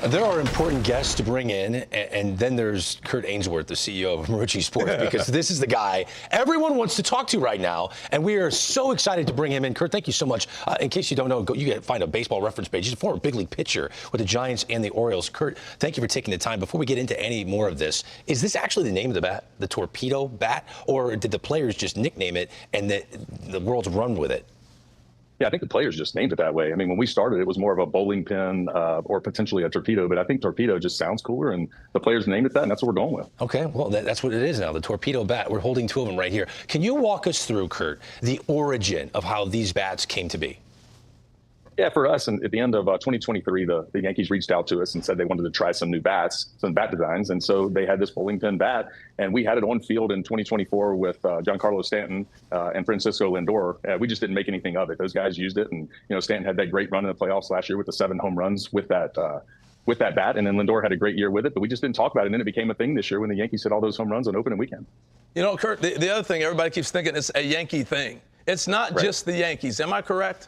There are important guests to bring in, and then there's Kurt Ainsworth, the CEO of Marucci Sports, because this is the guy everyone wants to talk to right now, and we are so excited to bring him in. Kurt, thank you so much. In case you don't know, you can find a baseball reference page. He's a former big league pitcher with the Giants and the Orioles. Kurt, thank you for taking the time. Before we get into any more of this, is this actually the name of the bat, the torpedo bat, or did the players just nickname it and the world's run with it? Yeah, I think the players just named it that way. I mean, when we started, it was more of a bowling pin or potentially a torpedo, but I think torpedo just sounds cooler, and the players named it that, and that's what we're going with. Okay, well, that's what it is now, the torpedo bat. We're holding two of them right here. Can you walk us through, Kurt, the origin of how these bats came to be? Yeah, for us, and at the end of 2023, the Yankees reached out to us and said they wanted to try some new bats, some bat designs, and so they had this bowling pin bat, and we had it on field in 2024 with Giancarlo Stanton and Francisco Lindor. We just didn't make anything of it. Those guys used it, and Stanton had that great run in the playoffs last year with the 7 home runs with that bat, and then Lindor had a great year with it, but we just didn't talk about it, and then it became a thing this year when the Yankees hit all those home runs on opening weekend. Kurt, the other thing everybody keeps thinking is a Yankee thing. It's not just the Yankees. Am I correct?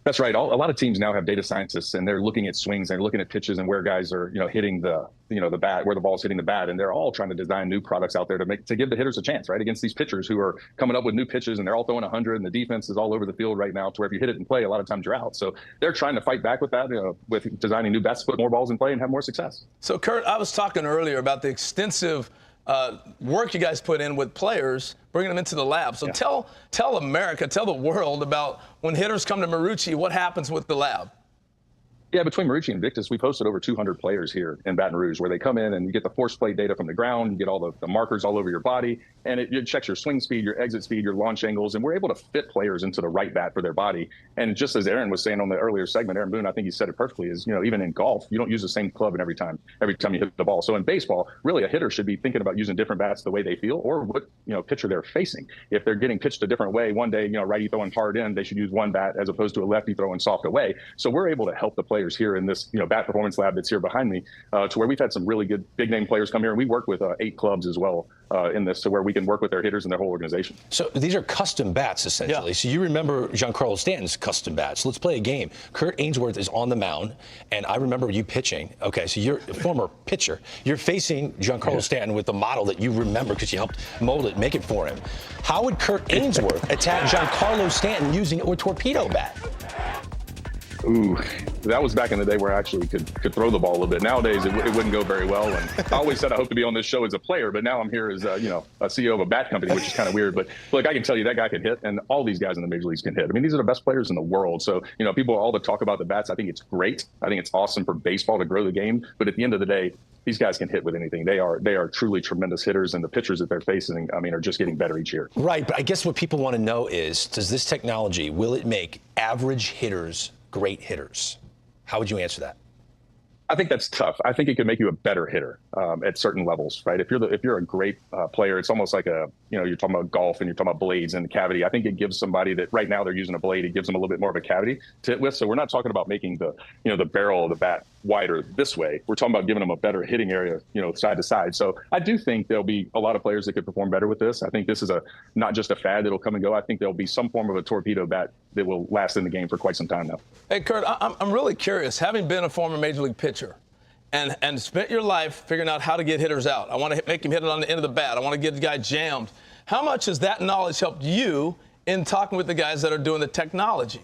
That's right. A lot of teams now have data scientists, and they're looking at swings, they're looking at pitches and where guys are, hitting the bat, where the ball's hitting the bat, and they're all trying to design new products out there to give the hitters a chance, right, against these pitchers who are coming up with new pitches, and they're all throwing 100, and the defense is all over the field right now, to where if you hit it in play, a lot of times you're out. So they're trying to fight back with that, with designing new bats to put more balls in play and have more success. So, Kurt, I was talking earlier about the extensive work you guys put in with players, bringing them into the lab. So tell America, tell the world about when hitters come to Marucci, what happens with the lab? Yeah, between Marucci and Victus, we've hosted over 200 players here in Baton Rouge, where they come in and you get the force plate data from the ground, you get all the markers all over your body, and it checks your swing speed, your exit speed, your launch angles, and we're able to fit players into the right bat for their body. And just as Aaron was saying on the earlier segment, Aaron Boone, I think he said it perfectly, is, even in golf, you don't use the same club every time you hit the ball. So in baseball, really a hitter should be thinking about using different bats the way they feel, or what, pitcher they're facing. If they're getting pitched a different way, one day, righty throwing hard in, they should use one bat as opposed to a lefty throwing soft away. So we're able to help the players here in this, bat performance lab that's here behind me, to where we've had some really good big name players come here, and we work with 8 clubs as well in this, to where we can work with their hitters and their whole organization. So these are custom bats, essentially. Yeah. So you remember Giancarlo Stanton's custom bats. So let's play a game. Kurt Ainsworth is on the mound, and I remember you pitching. Okay, so you're a former pitcher. You're facing Giancarlo Stanton with the model that you remember because you helped mold it, make it for him. How would Kurt Ainsworth attack Giancarlo Stanton using a torpedo bat? Ooh, that was back in the day where I actually could throw the ball a little bit. Nowadays, it wouldn't go very well. And I always said I hope to be on this show as a player, but now I'm here as a CEO of a bat company, which is kind of weird. But look, I can tell you that guy can hit, and all these guys in the major leagues can hit. I mean, these are the best players in the world. So, people all the talk about the bats. I think it's great. I think it's awesome for baseball to grow the game. But at the end of the day, these guys can hit with anything. They are truly tremendous hitters, and the pitchers that they're facing, are just getting better each year. Right, but I guess what people want to know is, does this technology, will it make average hitters great hitters? How would you answer that? I think that's tough. I think it could make you a better hitter at certain levels, right? If you're a great player, it's almost like you're talking about golf and you're talking about blades and the cavity. I think it gives somebody that right now they're using a blade, it gives them a little bit more of a cavity to hit with. So we're not talking about making the barrel of the bat wider this way. We're talking about giving them a better hitting area, side to side. So I do think there'll be a lot of players that could perform better with this. I think this is not just a fad that'll come and go. I think there'll be some form of a torpedo bat that will last in the game for quite some time now. Hey, Kurt, I'm really curious. Having been a former major league pitcher and spent your life figuring out how to get hitters out, I want to make him hit it on the end of the bat, I want to get the guy jammed. How much has that knowledge helped you in talking with the guys that are doing the technology?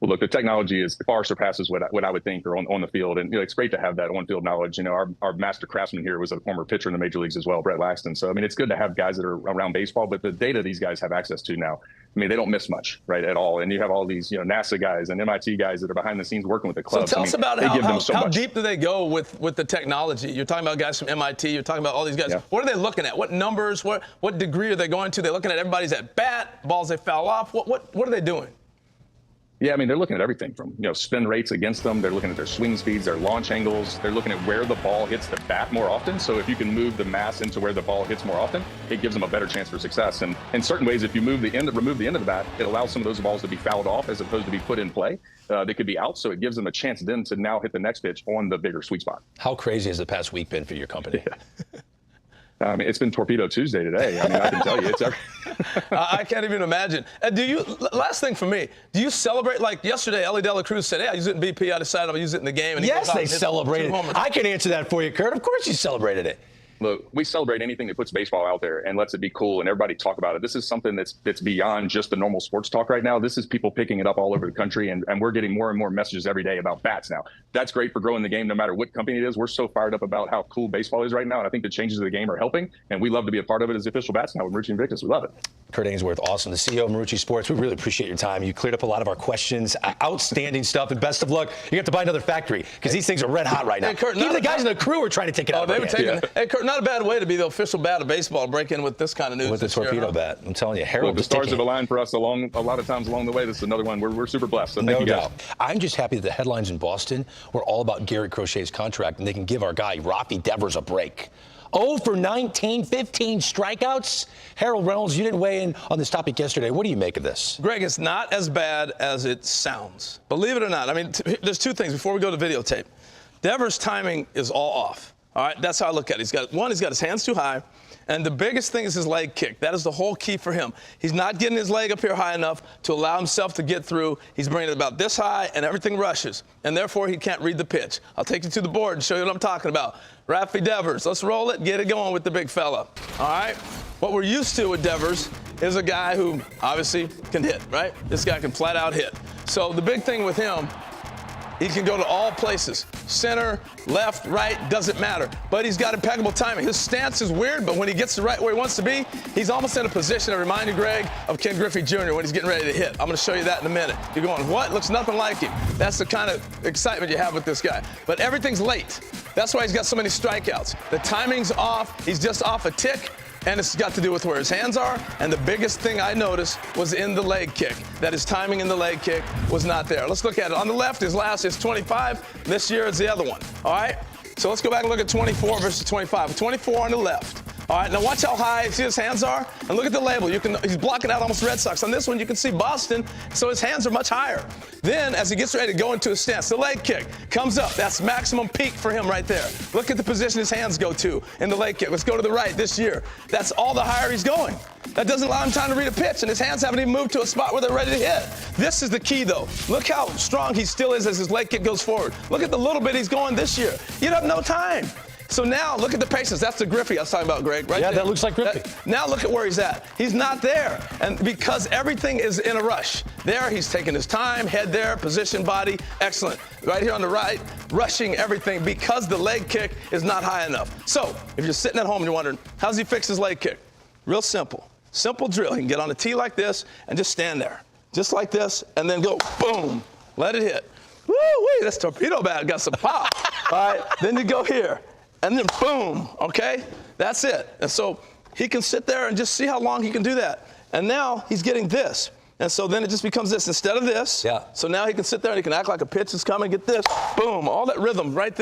Well, look, the technology far surpasses what I would think are on the field. And it's great to have that on-field knowledge. Our master craftsman here was a former pitcher in the major leagues as well, Brett Laxton. So, it's good to have guys that are around baseball, but the data these guys have access to now, they don't miss much, right, at all. And you have all these, NASA guys and MIT guys that are behind the scenes working with the clubs. So tell us about how deep do they go with the technology? You're talking about guys from MIT. You're talking about all these guys. Yeah. What are they looking at? What numbers? What degree are they going to? They're looking at everybody's at bat, balls they foul off. What are they doing? Yeah, they're looking at everything from, spin rates against them. They're looking at their swing speeds, their launch angles. They're looking at where the ball hits the bat more often. So if you can move the mass into where the ball hits more often, it gives them a better chance for success. And in certain ways, if you remove the end of the bat, it allows some of those balls to be fouled off as opposed to be put in play. They could be out, so it gives them a chance then to now hit the next pitch on the bigger sweet spot. How crazy has the past week been for your company? Yeah. It's been Torpedo Tuesday today. I mean, I can tell you, it's I can't even imagine. Last thing for me, do you celebrate, like yesterday, Ellie De La Cruz said, hey, I use it in BP, I decided I'm going to use it in the game. And yes, they celebrated. I can answer that for you, Kurt. Of course you celebrated it. Look, we celebrate anything that puts baseball out there and lets it be cool and everybody talk about it. This is something that's beyond just the normal sports talk right now. This is people picking it up all over the country, and we're getting more and more messages every day about bats now. That's great for growing the game no matter what company it is. We're so fired up about how cool baseball is right now, and I think the changes of the game are helping, and we love to be a part of it as the official bats now with Marucci and Victus. We love it. Kurt Ainsworth, awesome. The CEO of Marucci Sports. We really appreciate your time. You cleared up a lot of our questions. Outstanding stuff, and best of luck. You have to buy another factory because these things are red hot right now. Hey, Kurt, even the guys in the crew are trying to take it out. They were taking. Hey, Kurt, not a bad way to be the official bat of baseball. Break in with this kind of news. With the torpedo bat, I'm telling you, Harold. Well, the stars have aligned for us a lot of times along the way. This is another one. We're super blessed. So thank you guys. No doubt. I'm just happy that the headlines in Boston were all about Gary Crochet's contract, and they can give our guy Rafi Devers a break. 0 for 19, 15 strikeouts. Harold Reynolds, you didn't weigh in on this topic yesterday. What do you make of this? Greg, it's not as bad as it sounds. Believe it or not. I mean, there's two things before we go to videotape. Devers' timing is all off. All right, that's how I look at it. He's got his hands too high, and the biggest thing is his leg kick. That is the whole key for him. He's not getting his leg up here high enough to allow himself to get through. He's bringing it about this high, and everything rushes, and therefore he can't read the pitch. I'll take you to the board and show you what I'm talking about. Rafi Devers, let's roll it, get it going with the big fella. All right? What we're used to with Devers is a guy who obviously can hit, right? This guy can flat out hit. So the big thing with him, he can go to all places. Center, left, right, doesn't matter. But he's got impeccable timing. His stance is weird, but when he gets right where he wants to be, he's almost in a position that reminded Greg of Ken Griffey Jr. when he's getting ready to hit. I'm going to show you that in a minute. You're going, what? Looks nothing like him. That's the kind of excitement you have with this guy. But everything's late. That's why he's got so many strikeouts. The timing's off. He's just off a tick. And it's got to do with where his hands are. And the biggest thing I noticed was in the leg kick, that his timing in the leg kick was not there. Let's look at it. On the left, his last is 25. This year is the other one. All right? So let's go back and look at 24 versus 25. 24 on the left. All right, now watch how high his hands are, and look at the label. He's blocking out almost Red Sox. On this one, you can see Boston, so his hands are much higher. Then, as he gets ready to go into his stance, the leg kick comes up. That's maximum peak for him right there. Look at the position his hands go to in the leg kick. Let's go to the right this year. That's all the higher he's going. That doesn't allow him time to read a pitch, and his hands haven't even moved to a spot where they're ready to hit. This is the key, though. Look how strong he still is as his leg kick goes forward. Look at the little bit he's going this year. You'd have no time. So now, look at the patience. That's the Griffey I was talking about, Greg, right? Yeah, there. that looks like Griffey. Now look at where he's at. He's not there. And because everything is in a rush. There, he's taking his time, head there, position, body, excellent. Right here on the right, rushing everything because the leg kick is not high enough. So, if you're sitting at home and you're wondering, how does he fix his leg kick? Real simple. Simple drill. He can get on a tee like this and just stand there. Just like this, and then go, boom, let it hit. Woo-wee, this torpedo bat got some pop. All right, then you go here. And then boom, okay? That's it. And so he can sit there and just see how long he can do that. And now he's getting this. And so then it just becomes this instead of this. Yeah. So now he can sit there and he can act like a pitch is coming, get this, boom, all that rhythm right there.